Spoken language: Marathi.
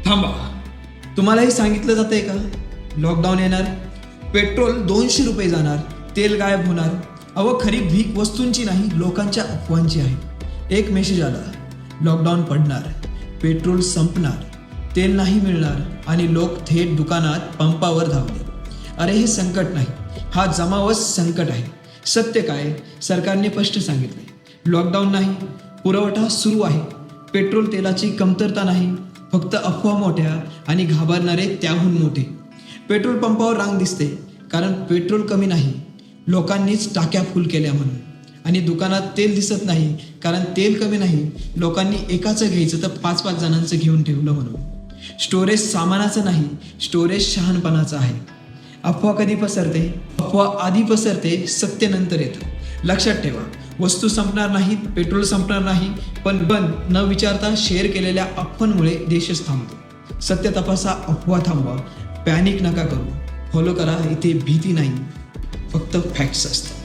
थांबा, तुम्हालाही सांगितलं जातंय का लॉकडाऊन येणार, पेट्रोल 200 रुपये जाणार, तेल गायब होणार? अहो, खरी भीक वस्तूंची नाही, लोकांच्या अफवांची आहे. एक मेसेज आला, लॉकडाऊन पडणार, पेट्रोल संपणार, तेल नाही मिळणार आणि लोक थेट दुकानात पंपावर धावले. अरे, हे संकट नाही, हा जमावच संकट आहे. सत्य काय? सरकारने स्पष्ट सांगितले, लॉकडाऊन नाही, पुरवठा सुरू आहे. पेट्रोल तेलाची कमतरता नाही, फक्त अफवा मोठ्या आणि घाबरणारे त्याहून मोठे. पेट्रोल पंपावर रांग दिसते कारण पेट्रोल कमी नाही, लोकांनीच टाक्या फुल केल्या म्हणून. आणि दुकानात तेल दिसत नाही कारण तेल कमी नाही, लोकांनी एकाचं घ्यायचं तर 5-5 जणांचं घेऊन ठेवलं म्हणून. स्टोरेज सामानाचं नाही, स्टोरेज शहाणपणाचं आहे. अफवा कधी पसरते? अफवा आधी पसरते, सत्य नंतर येतं. लक्षात ठेवा, वस्तू संपणार नाहीत, पेट्रोल संपणार नाही, पण न विचारता शेअर केलेल्या अफवांमुळे देशच थांबतो. सत्य तपासा, अफवा थांबवा, पॅनिक नका करू. फॉलो करा, इथे भीती नाही, फक्त फॅक्ट्स असतात.